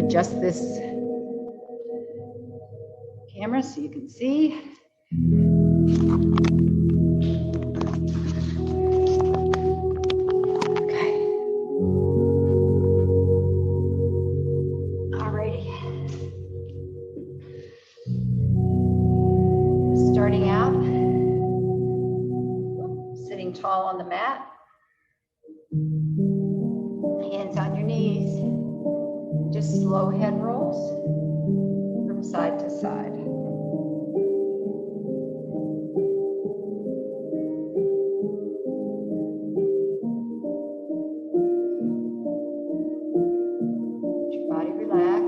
adjust this camera so you can see. Starting out, sitting tall on the mat, hands on your knees, just slow head rolls from side to side. Let your body relax.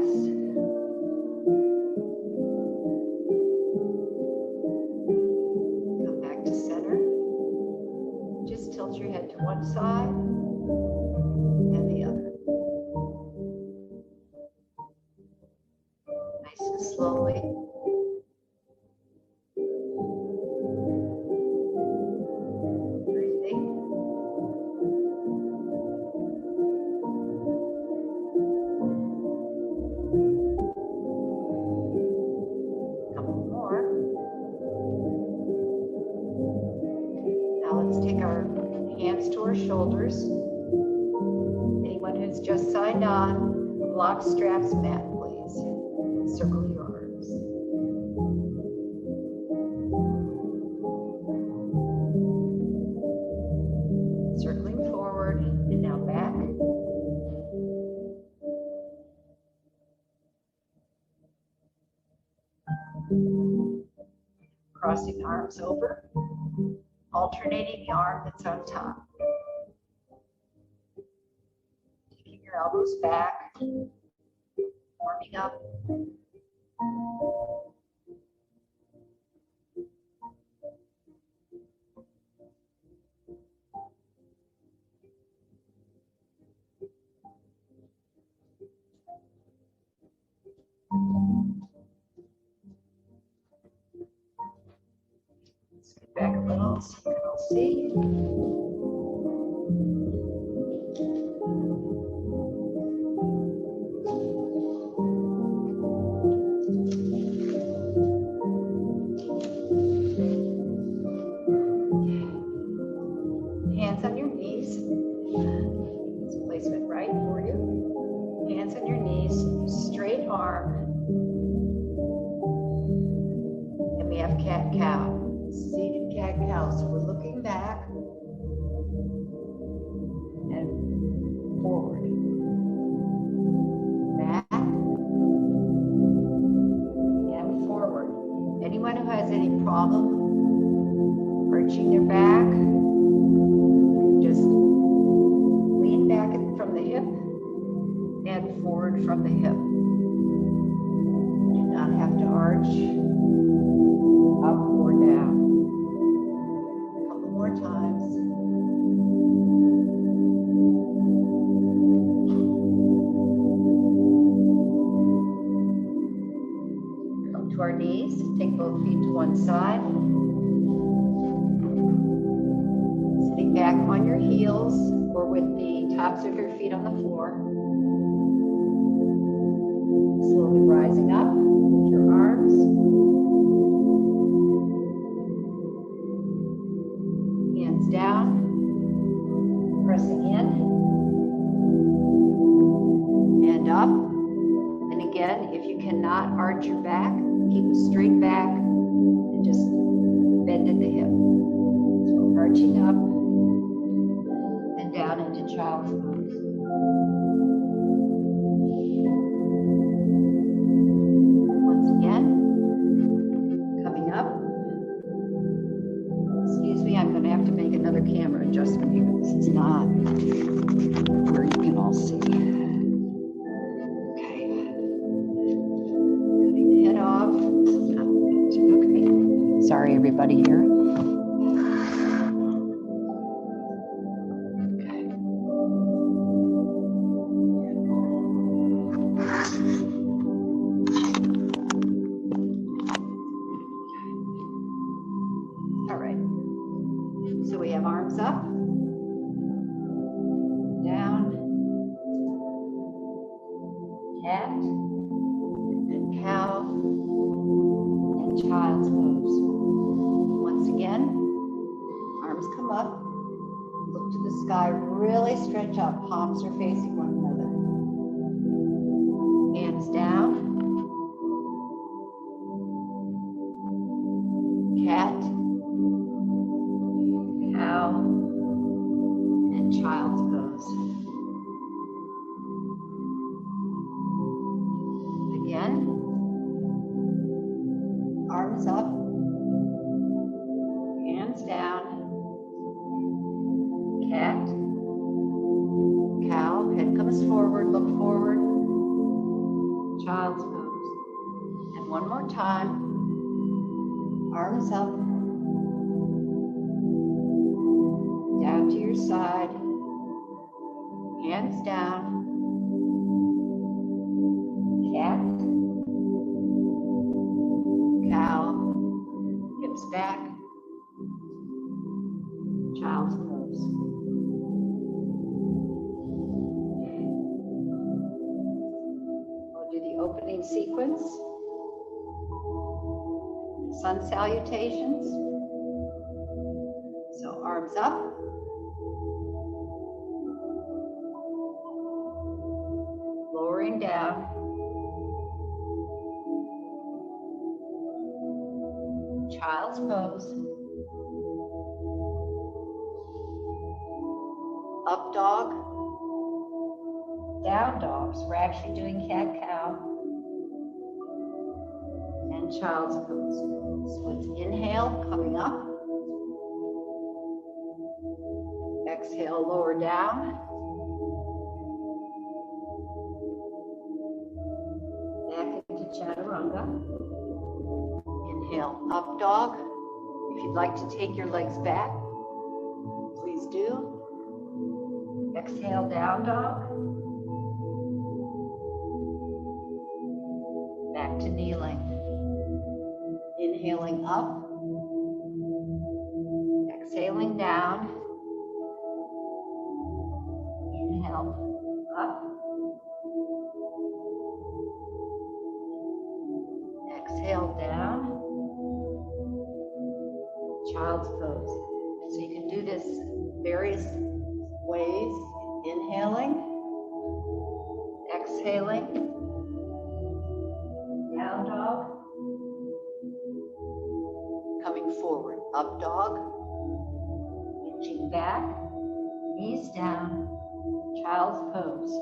Tilt your head to one side and the other. Nice and slowly. Breathing. A couple more. Now let's take our hands to our shoulders. Anyone who's just signed on, block straps mat, please. Circle your arms. Circling forward and now back. Crossing arms over. Alternating the arm that's on top. Taking your elbows back, warming up. Scoot back a little so you can all see. Hands on your knees. Is placement right for you? Hands on your knees, straight arm. And we have cat-cow. Seated cat-cow. So we're looking back and forward. Back and forward. Anyone who has any problem arching their back, just lean back from the hip and forward from the hip. Do not have to arch up or down. A couple more times. Come to our knees. Take both feet to one side. Sitting back on your heels or with the tops of your feet on the floor. Slowly rising up with your arms. Hands down. Pressing in. And up. And again, if you cannot arch your back, keep a straight back and just bend at the hip. So arching up and down into child's pose. Once again, coming up. Excuse me, I'm going to have to make another camera adjustment here. This is not where you can all see. Sorry, everybody here. Okay. All right. So we have arms up, down, cat. Sky really stretch up, palms are facing one another. Hands down. Cat, cow, and child's pose. Again, arms up, hands down, cat, cow, head comes forward, look forward, child's pose. And one more time, arms up, down to your side, hands down, cat, cow, hips back, child's pose. We'll do the opening sequence. Sun salutations. So arms up. Lowering down. Child's pose. Up dog. Down dogs. We're actually doing cat cow. And child's pose. So it's inhale, coming up. Exhale, lower down. Back into chaturanga. Inhale, up dog. If you'd like to take your legs back, please do. Exhale, down dog. Back to kneeling. Inhaling up. Exhaling down. Inhale up. Exhale down. Child's pose. So you can do this various ways. Inhaling, exhaling, down dog, coming forward, up dog, hinging back, knees down, child's pose.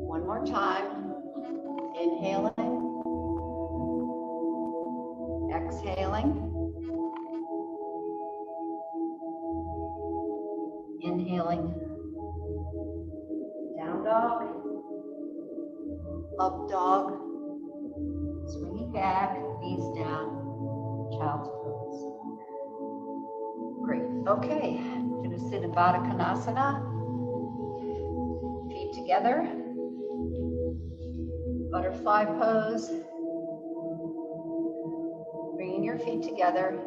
One more time, inhaling, exhaling, inhaling, down dog, up dog, swinging back, knees down, child's pose. Great, okay, I'm gonna sit in Baddha Konasana, feet together, butterfly pose, bringing your feet together,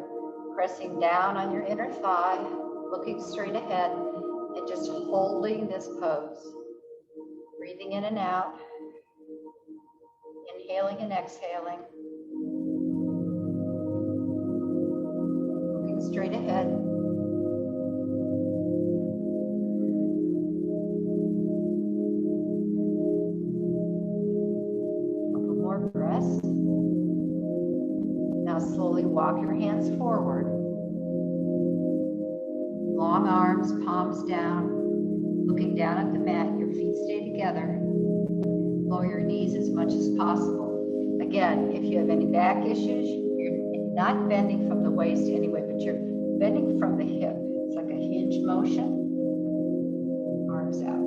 pressing down on your inner thigh, looking straight ahead, and just holding this pose. Breathing in and out, inhaling and exhaling, looking straight ahead. Couple more breaths. Now slowly walk your hands forward. Long arms, palms down, looking down at the mat, your feet stay together. Lower your knees as much as possible. Again, if you have any back issues, you're not bending from the waist anyway, but you're bending from the hip. It's like a hinge motion. Arms out.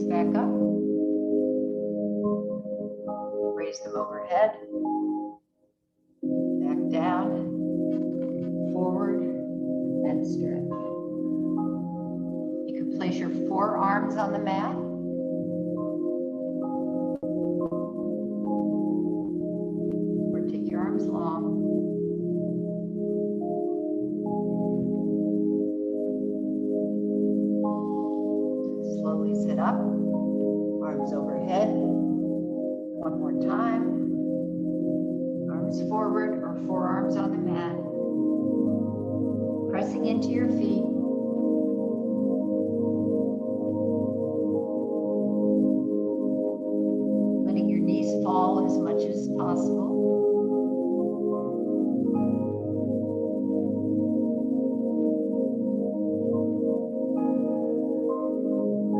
Back up. Raise them overhead. Back down. Forward and stretch. You can place your forearms on the mat. Or take your arms long. One more time. Arms forward or forearms on the mat. Pressing into your feet. Letting your knees fall as much as possible.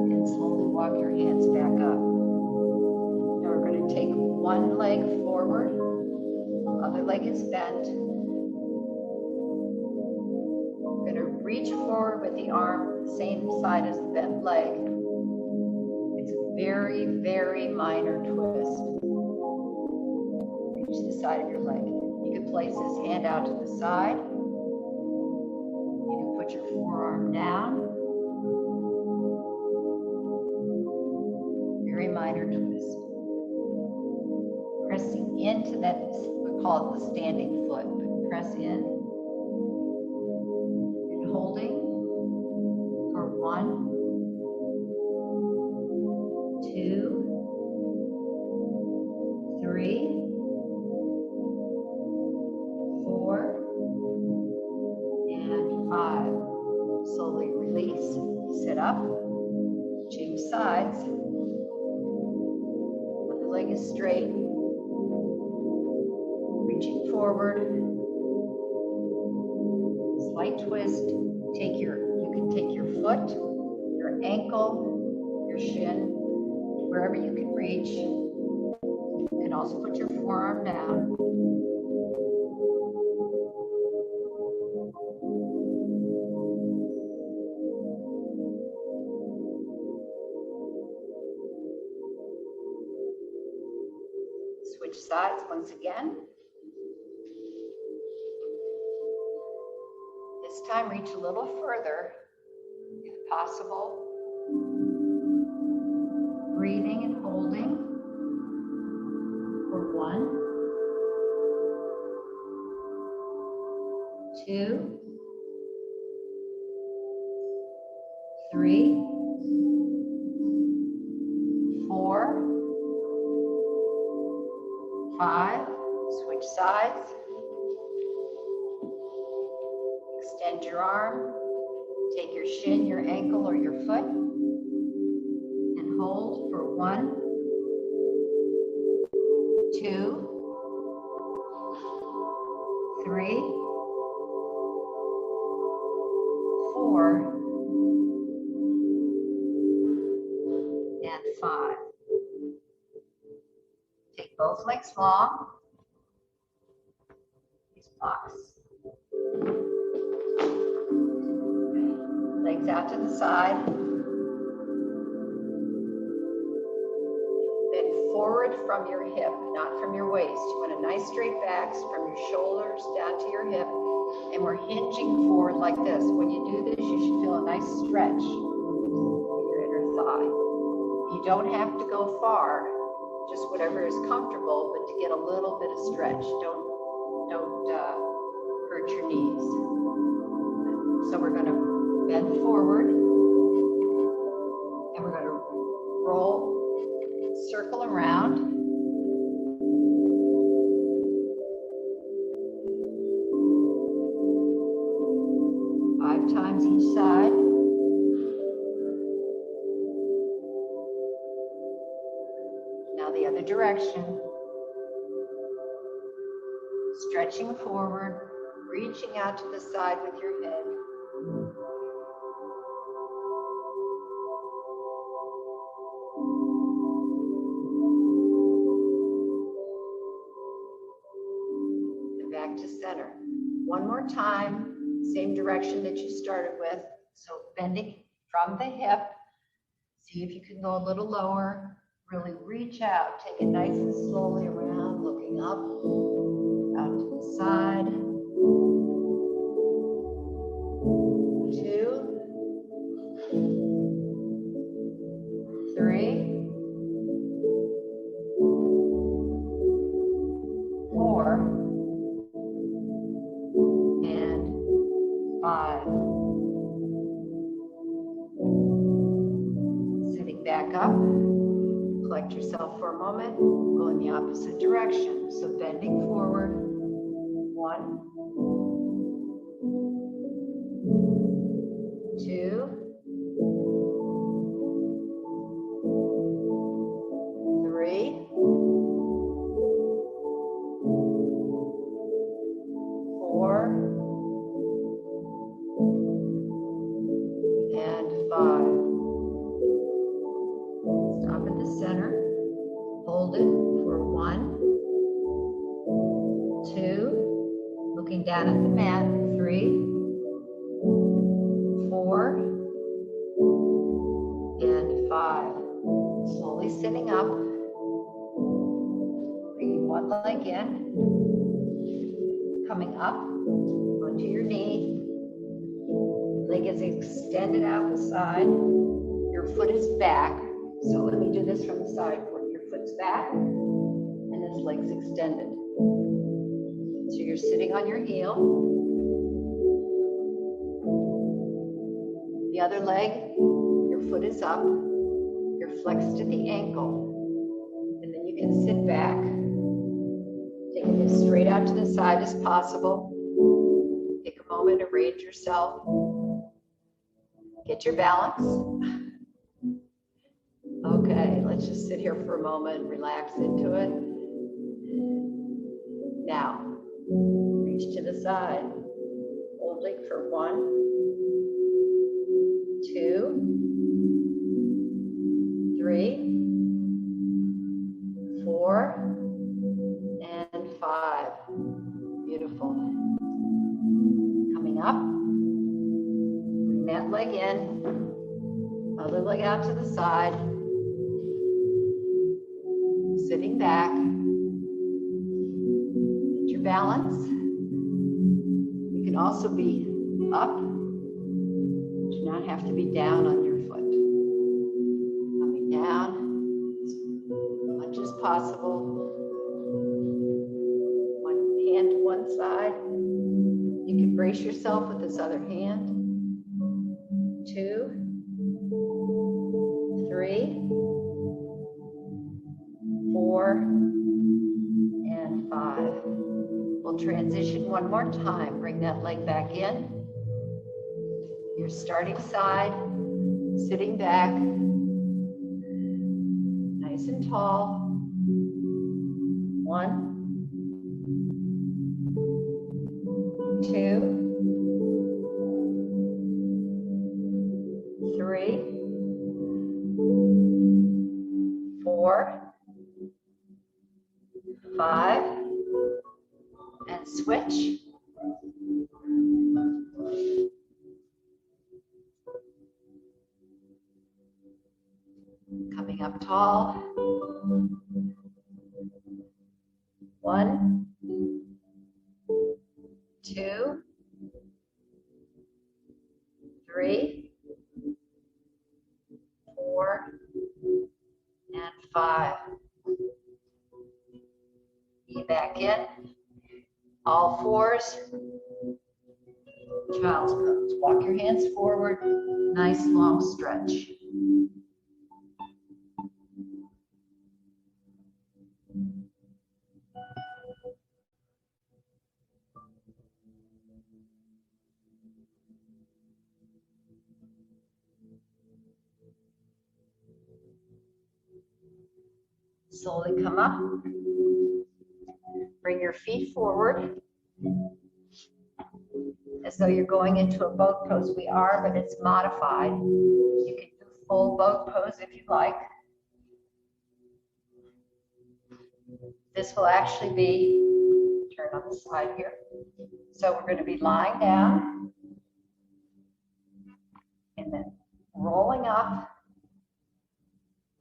And slowly walk your hands back up. Now we're going to take one leg forward, other leg is bent. We're going to reach forward with the arm same side as the bent leg. It's a very, very minor twist. Reach the side of your leg. You can place this hand out to the side. You can put your forearm down. Very minor twist. Pressing into that, we call it the standing foot, but press in and holding for 1, 2, 3, 4, and 5. Slowly release, sit up, change sides. One leg is straight. Reaching forward, slight twist. You can take your foot, your ankle, your shin, wherever you can reach. You can also put your forearm down. Switch sides once again. This time, reach a little further, if possible. Breathing and holding for 1, 2, 3, 4, 5. Switch sides. Extend your arm, take your shin, your ankle, or your foot, and hold for 1, 2, 3, 4, and 5. Take both legs long. These blocks. Legs out to the side. Bend forward from your hip, not from your waist. You want a nice straight back from your shoulders down to your hip. And we're hinging forward like this. When you do this, you should feel a nice stretch in your inner thigh. You don't have to go far, just whatever is comfortable, but to get a little bit of stretch. Don't hurt your knees. So we're going to bend forward, and we're going to roll, circle around. Five times each side. Now the other direction. Stretching forward, reaching out to the side with your head. Back to center. One more time, same direction that you started with. So bending from the hip. See if you can go a little lower. Really reach out. Take it nice and slowly around, looking up, out to the side. 2, 3, 4, and 5. Sitting back up, collect yourself for a moment. moment, go in the opposite direction. So bending forward, 1, 2, 3, 4, and 5. Stop at the center. Hold it for 1, 2, looking down at the mat, 3, 4, and 5. Slowly sitting up. Bringing one leg in. Coming up onto your knee. Leg is extended out the side. Your foot is back. So let me do this from the side. Your foot's back and this leg's extended. So you're sitting on your heel. The other leg, your foot is up. You're flexed at the ankle. And then you can sit back. Taking it as straight out to the side as possible. Take a moment to arrange yourself. Get your balance. Okay, let's just sit here for a moment, relax into it. Now, reach to the side. Holding for 1, 2, 3, 4, and 5. Beautiful. Coming up. Bring that leg in. Other leg out to the side. Sitting back. Get your balance. You can also be up. You do not have to be down on your foot. Coming down as much as possible. One hand to one side. You can brace yourself with this other hand. 2, 3, 4, and 5. We'll transition one more time. Bring that leg back in. Your starting side, sitting back, nice and tall. 1, 2, 3, 4, 5, and switch. Coming up tall. 1, 2, 3, 4, and 5. Knee back in. All fours. Child's pose. Walk your hands forward. Nice long stretch. Slowly come up. Bring your feet forward as though you're going into a boat pose. We are, but it's modified. You can do full boat pose if you like. This will actually be, turn on the side here. So we're going to be lying down and then rolling up,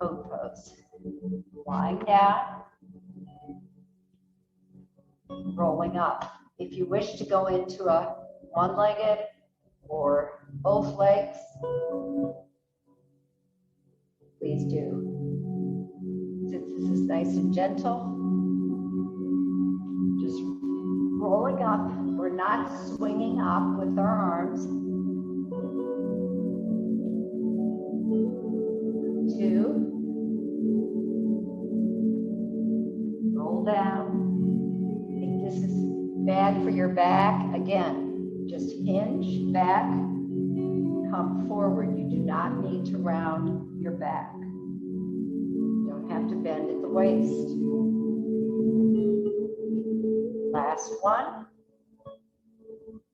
boat pose. Lying down, rolling up. If you wish to go into a one-legged or both legs, please do. Since this is nice and gentle, just rolling up. We're not swinging up with our arms. 2, pull down. If this is bad for your back, again, just hinge back, come forward. You do not need to round your back. You don't have to bend at the waist. Last one.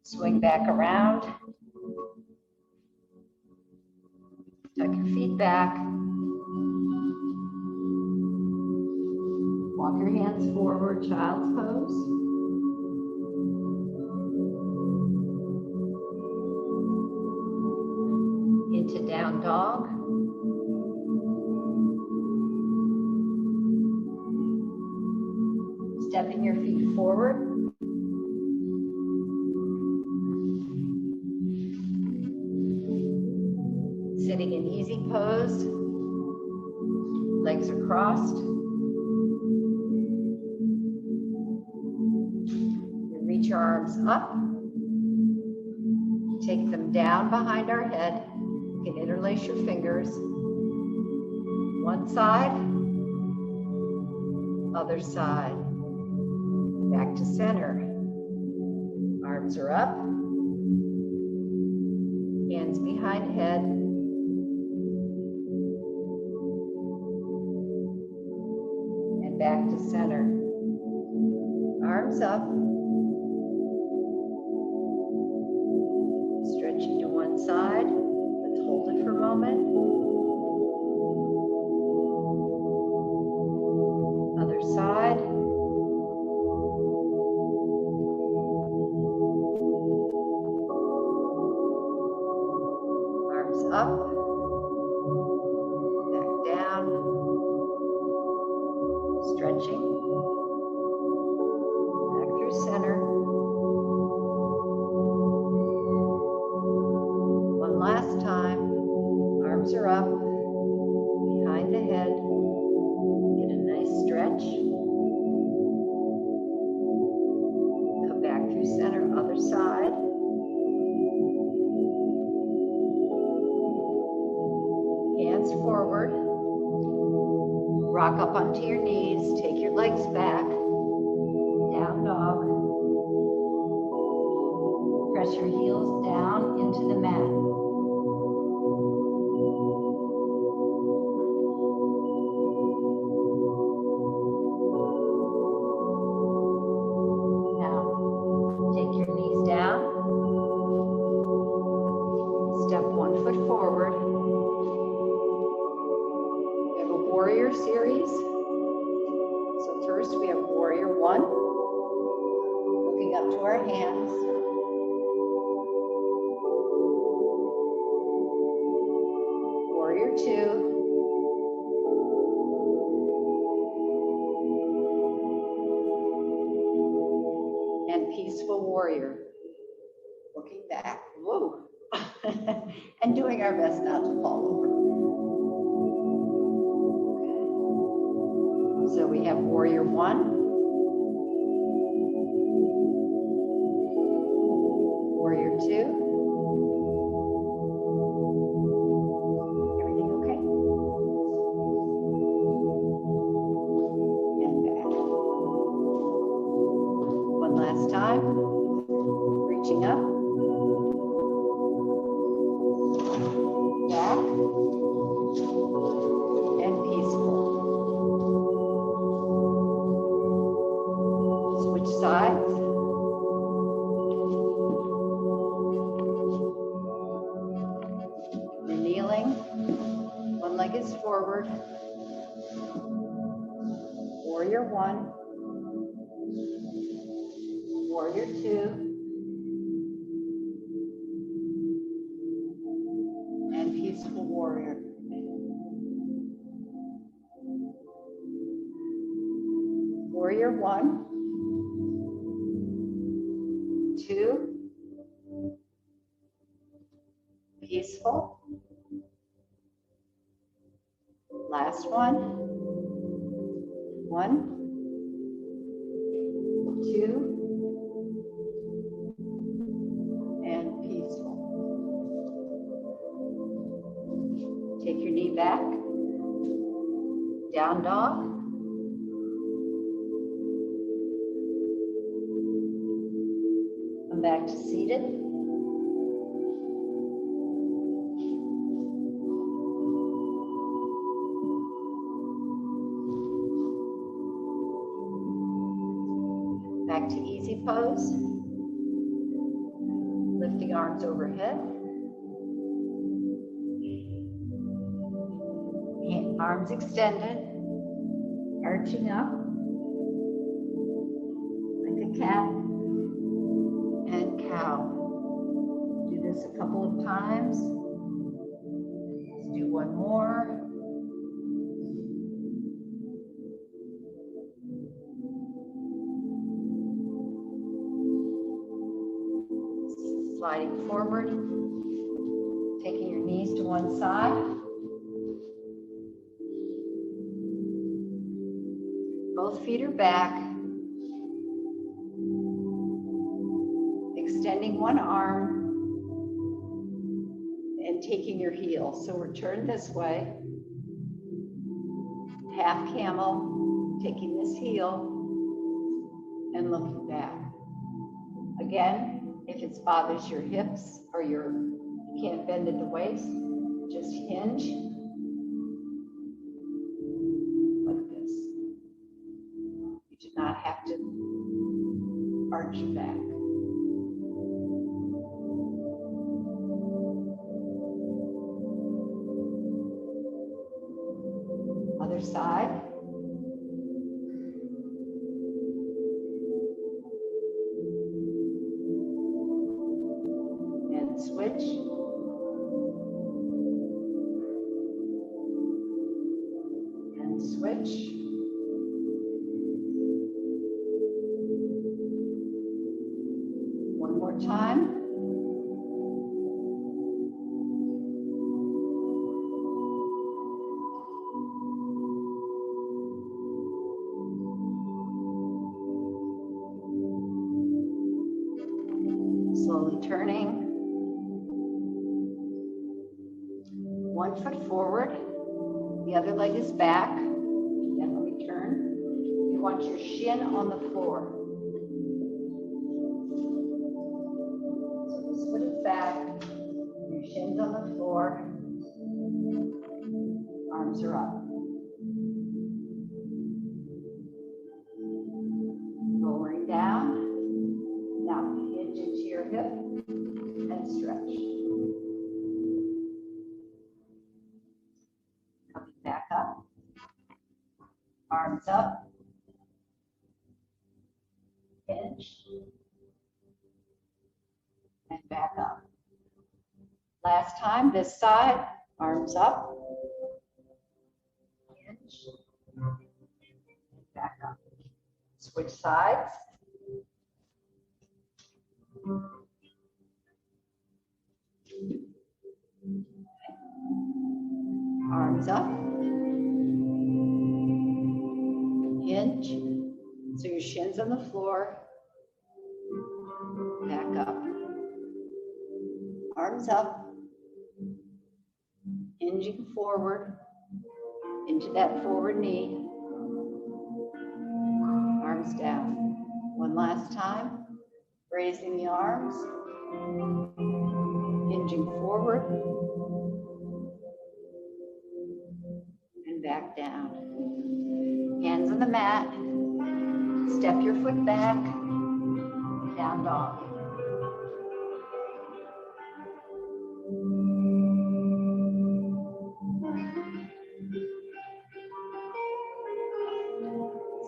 Swing back around. Tuck your feet back. Walk your hands forward, child's pose. Into down dog. Stepping your feet forward. Sitting in easy pose. Legs are crossed. You reach your arms up. Take them down behind our head. You can interlace your fingers. One side, other side. Back to center. Arms are up. Hands behind head. And back to center. Arms up. Stretching to one side. Let's hold it for a moment. Other side. Arms up. Back down. Stretching. Back through center. One last time. Arms are up. Behind the head. Get a nice stretch. Come back through center, other side. Hands forward. Rock up onto your knees. Take your legs back. Down dog. Press your heels down into the mat. Now, take your knees down. Step 1 foot forward. We have a warrior series. So first we have warrior 1. Looking up to our hands. Warrior 2. And peaceful warrior. Looking back. Whoa. And doing our best not to fall over. So we have warrior 1. Warrior 2. Everything okay? And back. One last time. Reaching up. Back. And peaceful. Switch sides. You're kneeling. One leg is forward. Warrior 1. Warrior 2. And peaceful warrior. Warrior 1. 2. Peaceful. Last one. 1, 2. And peaceful. Take your knee back. Down dog. back to seated. Back to easy pose. Lifting arms overhead. Arms extended. Arching up. Like a cat and cow. Do this a couple of times. Let's do one more. Sliding forward, taking your knees to one side. Both feet are back. Extending one arm and taking your heel. So we're turned this way. Half camel, taking this heel and looking back. Again, if it bothers your hips or you can't bend at the waist, just hinge like this. You do not have to arch your back. Other side. Switch. And switch. One more time. Slowly turning. One foot forward, the other leg is back. Then when we turn, you want your shin on the floor. So this foot is back, your shin's on the floor, arms are up. Lowering down, now hinge into your hip and stretch. Back up, arms up, hinge, and back up. Last time, this side, arms up, hinge, and back up. Switch sides. Arms up. Hinge, so your shin's on the floor, back up, arms up, hinging forward, into that forward knee, arms down. One last time, raising the arms, hinging forward, and back down. Hands on the mat. Step your foot back, down dog.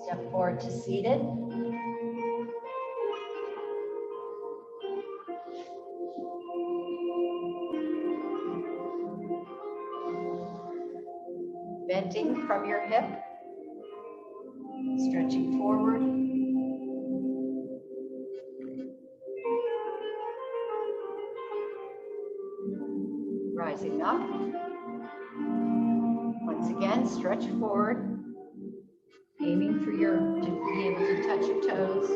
Step forward to seated. Bending from your hip, stretching forward. Rising up. Once again, stretch forward, aiming for to be able to touch your toes.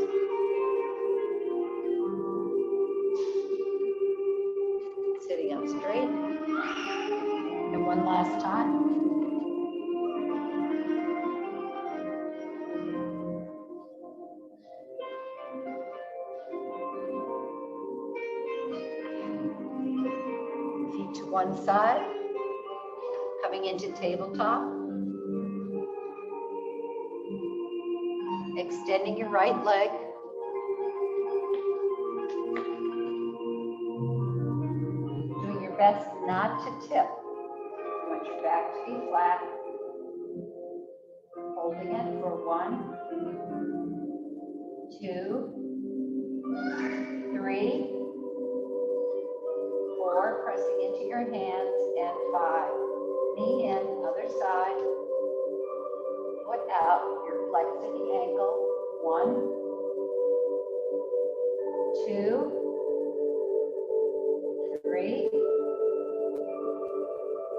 Sitting up straight. And one last time. one side, coming into tabletop. Extending your right leg. Doing your best not to tip. You want your back to be flat. Holding it for 1, 2, 3, 4, pressing into your hands, and 5. Knee in, other side. Foot out, you're flexing the ankle. 1, 2, 3,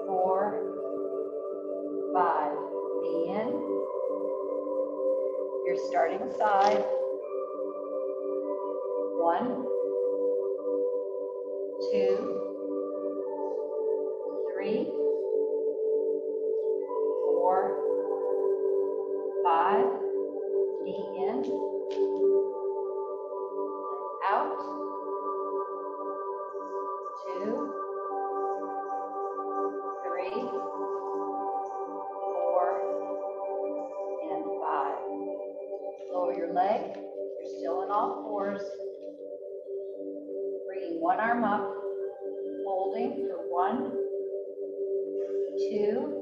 4, 5. Knee in. Your starting side. 1, 2, 3, 4, 5. Knee in. Out. 2, 3, 4, and 5. Lower your leg. You're still in all fours. Bringing one arm up. Holding for 1, 2,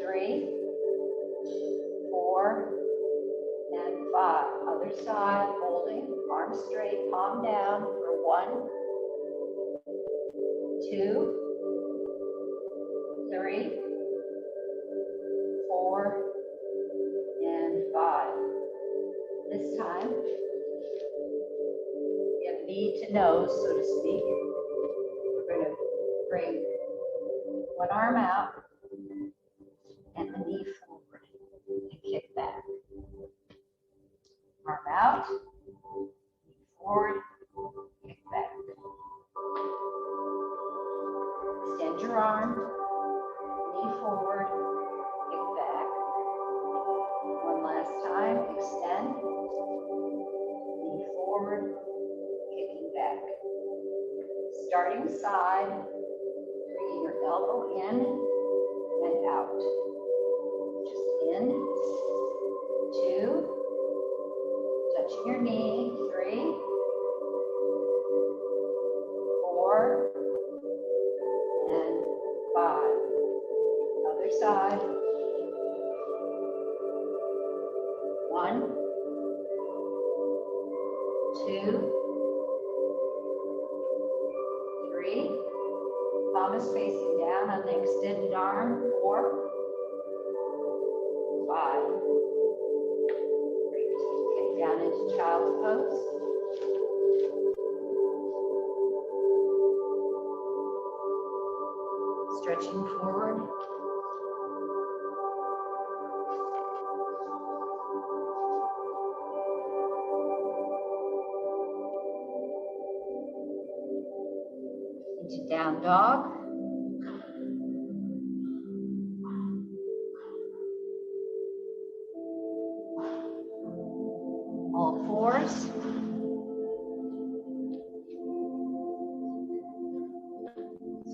3, 4, and 5. Other side, holding, arms straight, palm down for 1, 2, 3, 4, and 5. This time, you have knee to nose, so to speak. We're going to bring one arm out and the knee forward and kick back. Arm out, knee forward, kick back. Extend your arm, knee forward, kick back. One last time, extend, knee forward, kicking back. Starting side, bringing your elbow in and out. Just in, 2, touching your knee, 3, 4, and 5. Other side. 1, 2, 3. Palm is facing down on the extended arm. 4, 5. Great. Get down into child's pose. Stretching forward. Into down dog. All fours.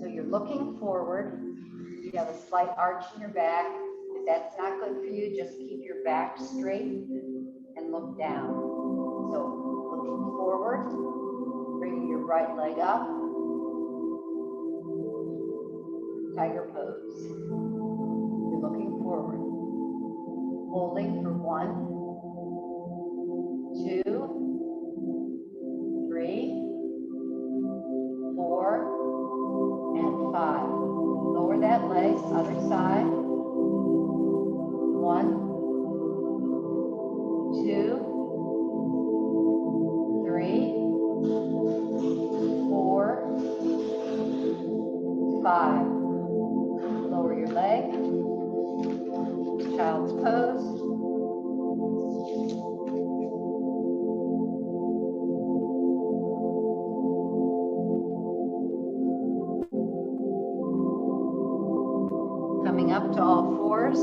So you're looking forward. You have a slight arch in your back. If that's not good for you, just keep your back straight and look down. So looking forward, bringing your right leg up. Tiger pose. You're looking forward. Holding for 1, 2, 3, 4, and 5. Lower that leg, other side. 1, 2, 3, 4, 5. Lower your leg. Child's pose. Coming up to all fours.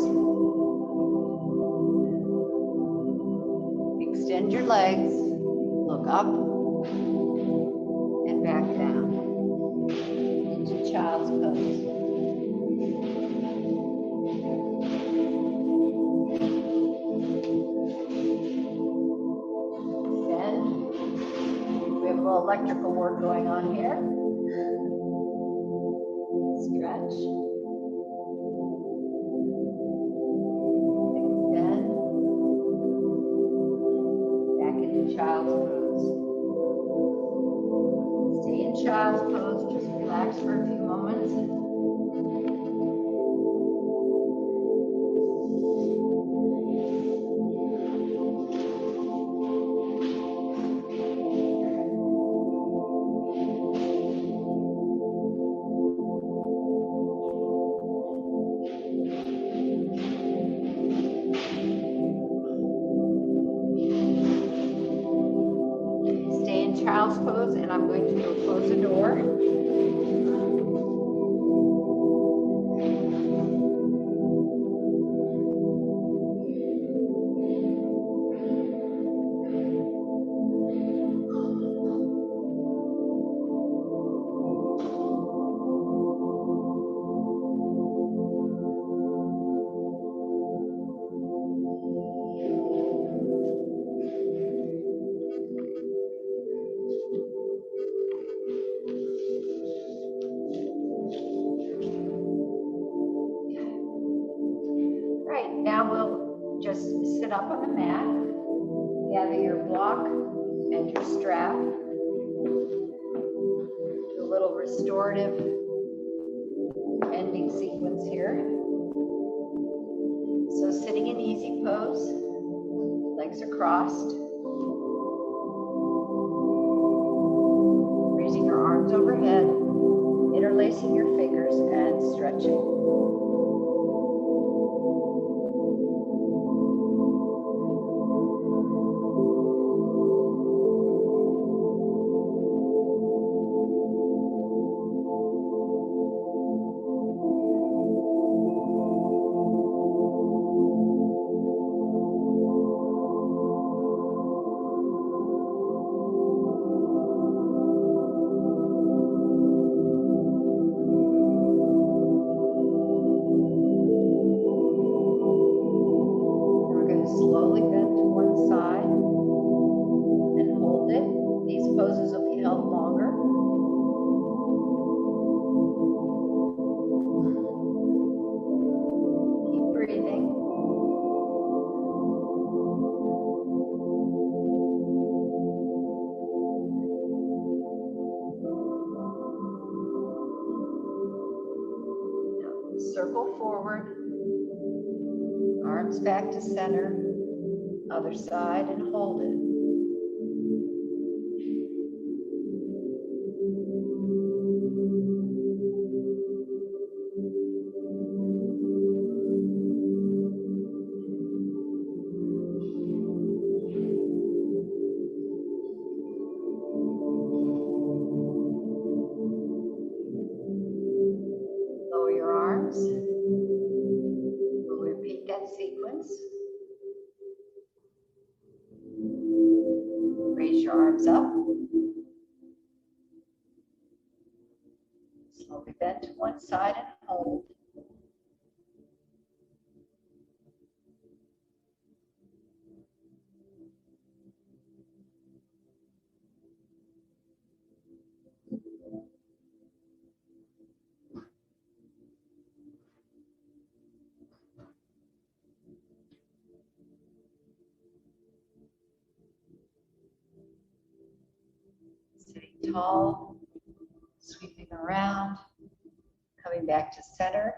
Extend your legs. Look up and back down. Into child's pose. Then we have a little electrical work going on here. Stretch. Extend. Back into child's pose. Stay in child's pose, just relax for a few moments. Stay in child's pose, and I'm going to close the door. Right, now we'll just sit up on the mat, gather your block and your strap. Do a little restorative ending sequence here. So sitting in easy pose, legs are crossed. Raising your arms overhead, interlacing your fingers and stretching. Slowly bend to one side and hold it. These poses will be held longer. Keep breathing. Now, circle forward. Arms back to center. Other side and hold it. Lower your arms. We'll repeat that sequence. Raise your arms up. Slowly bend to one side and hold. Sitting tall, sweeping around, coming back to center,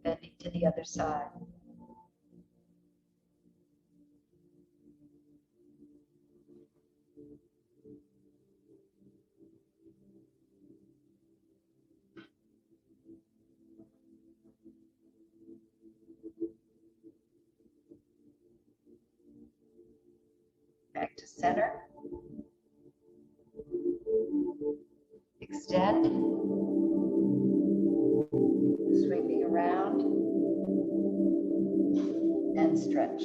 bending to the other side. Back to center. Extend. Sweeping around. And stretch.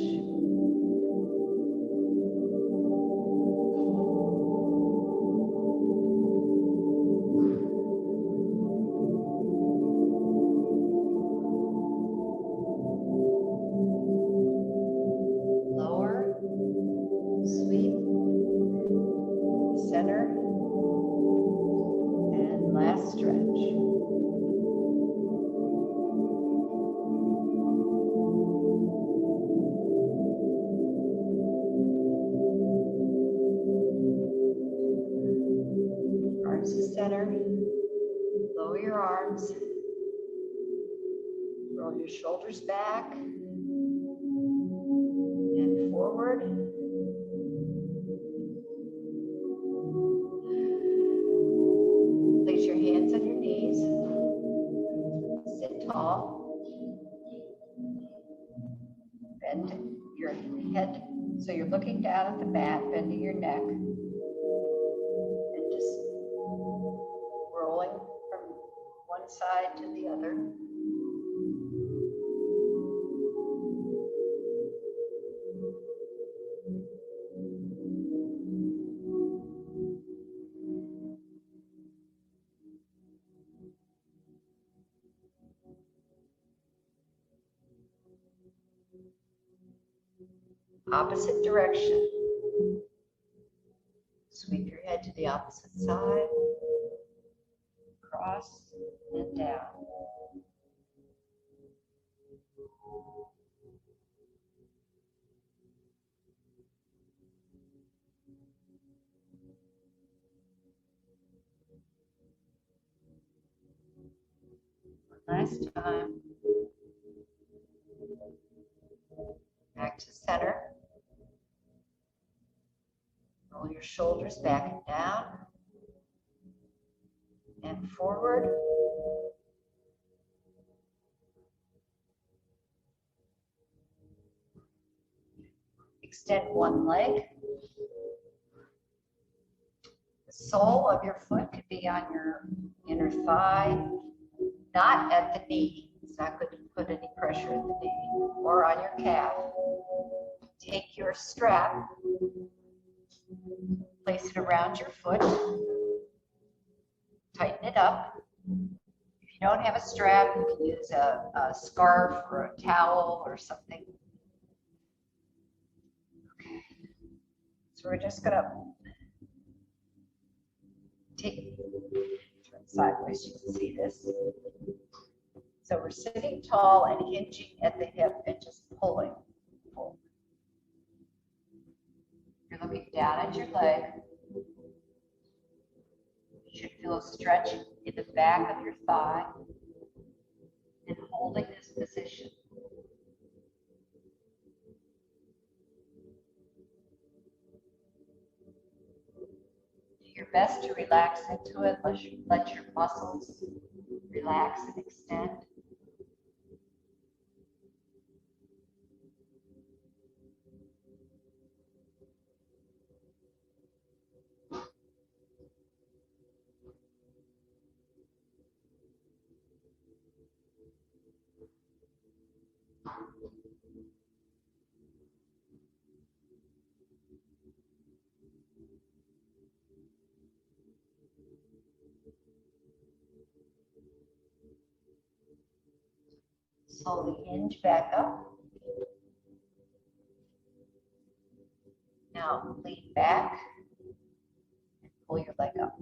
Sweep, center, and last stretch. Arms to center, lower your arms, roll your shoulders back and forward. Place your hands on your knees, sit tall, bend your head so you're looking down at the mat, bending your neck, and just rolling from one side to the other. Opposite direction. Sweep your head to the opposite side, cross and down. Last time. Back to center. Roll your shoulders back and down and forward. Extend one leg. The sole of your foot could be on your inner thigh, not at the knee. It's not good to put any pressure at the knee, or on your calf. Take your strap, place it around your foot, tighten it up. If you don't have a strap, you can use a scarf or a towel or something. Okay. So we're just gonna turn sideways, you can see this. So we're sitting tall and hinging at the hip and just pulling. Pull. You're looking down at your leg. You should feel a stretch in the back of your thigh and holding this position. Do your best to relax into it. Let your muscles relax and extend. Slowly hinge back up. Now lean back and pull your leg up.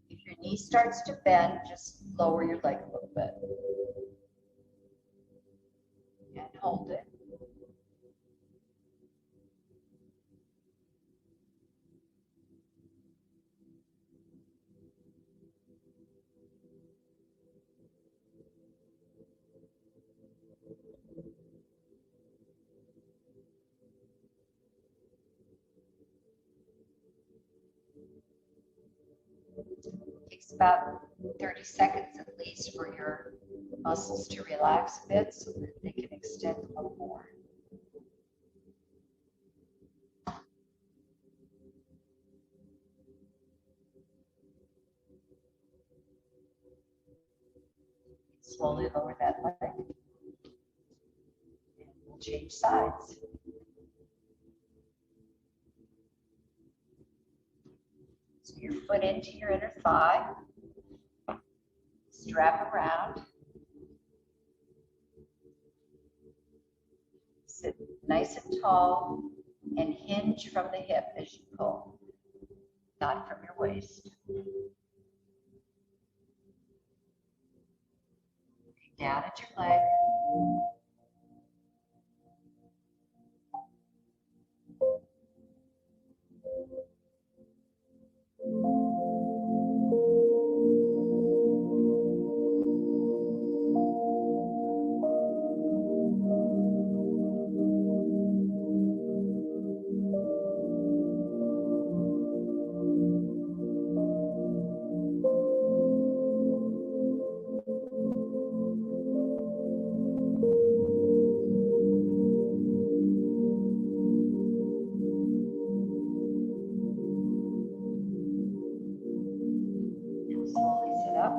If your knee starts to bend, just lower your leg a little bit. And hold it. It takes about 30 seconds at least for your muscles to relax a bit so that they can extend a little more. Slowly lower that leg. And we'll change sides. So your foot into your inner thigh. Strap around. Sit nice and tall and hinge from the hip as you pull, not from your waist. Looking down at your leg. Slowly sit up.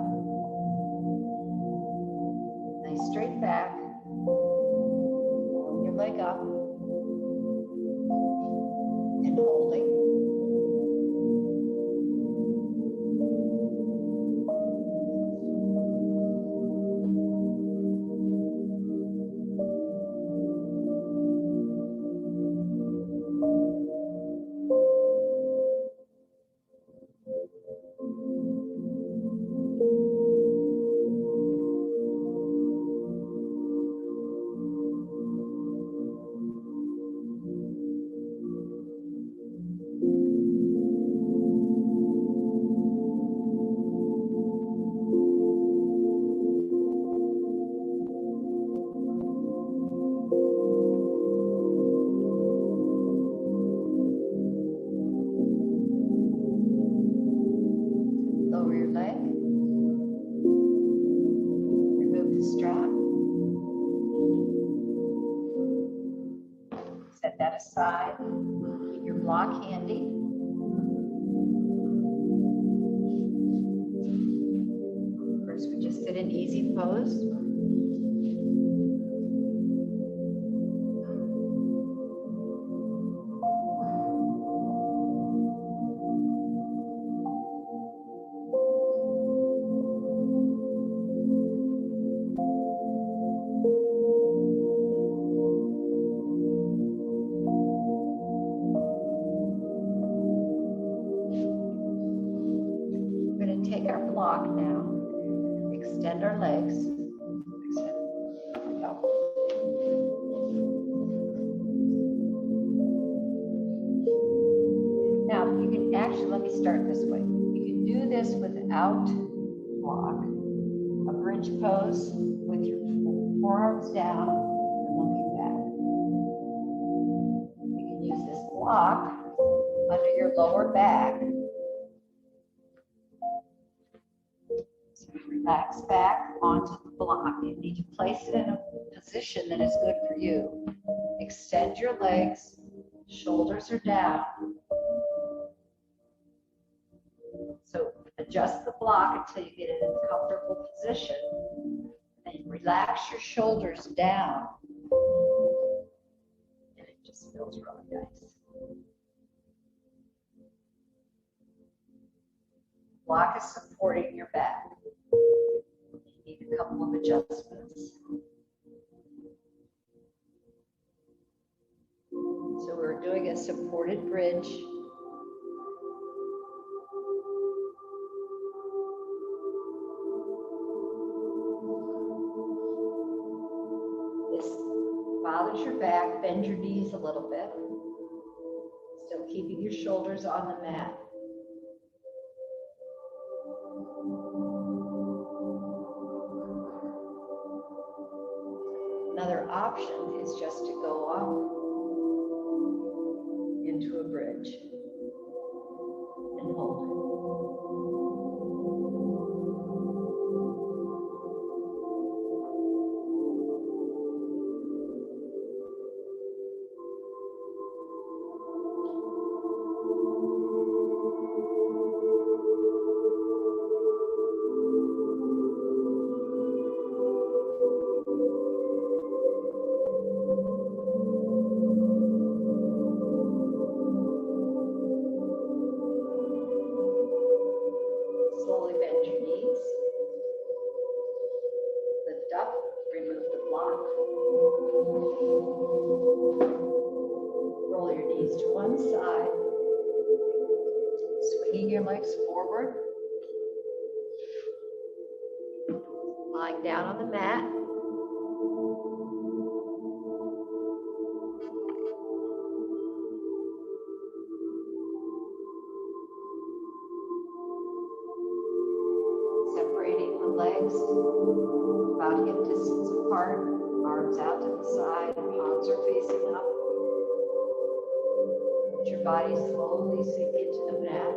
Nice straight back. Roll your leg up. And holding. Lower your leg. Remove the strap. Set that aside. Keep your block handy. First, we just sit in easy pose. We're going to take our block now, extend our legs. Now, you can actually, let me start this way. You can do this without block, a bridge pose with your forearms down and looking back. You can use this block under your lower back. So relax back onto the block. You need to place it in a position that is good for you. Extend your legs, shoulders are down. So adjust the block until you get it in a comfortable position. And relax your shoulders down. And it just feels really nice. Block is supporting your back. You need a couple of adjustments. So we're doing a supported bridge. This bothers your back, bend your knees a little bit. Still keeping your shoulders on the mat. Another option is just to go up into a bridge and hold it. legs about hip distance apart, arms out to the side, palms are facing up. Let your body slowly sink into the mat.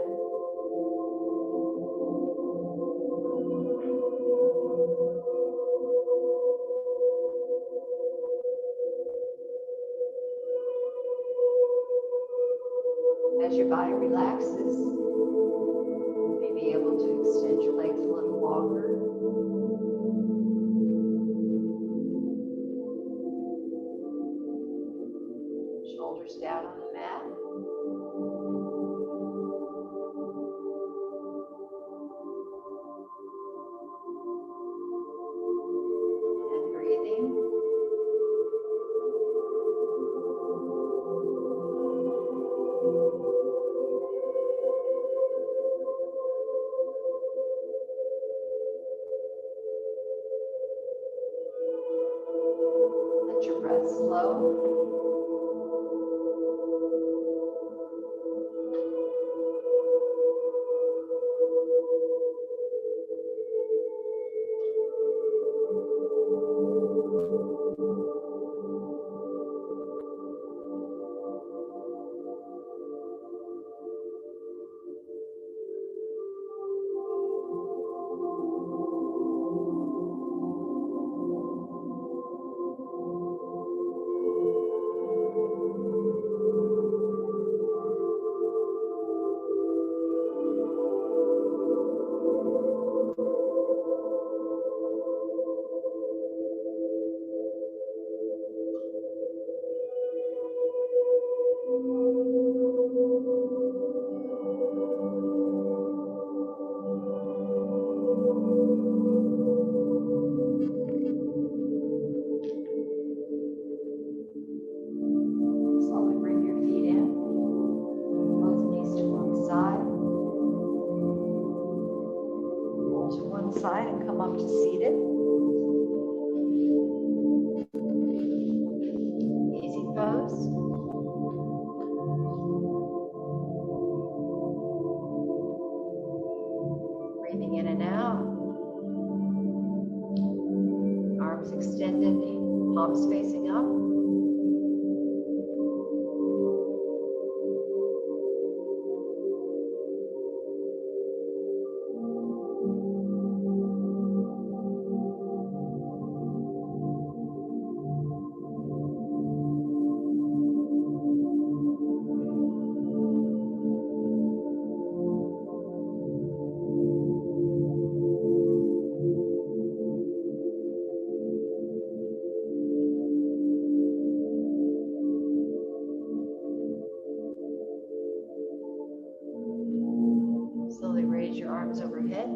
As your body relaxes, you may be able to extend your legs a little longer. Shoulders down on the mat. And breathing. Let your breath slow. Slowly bring your feet in, both knees to one side. Roll to one side and come up to seated. Easy pose. Breathing in and out. Arms extended, palms facing up. Slowly raise your arms overhead.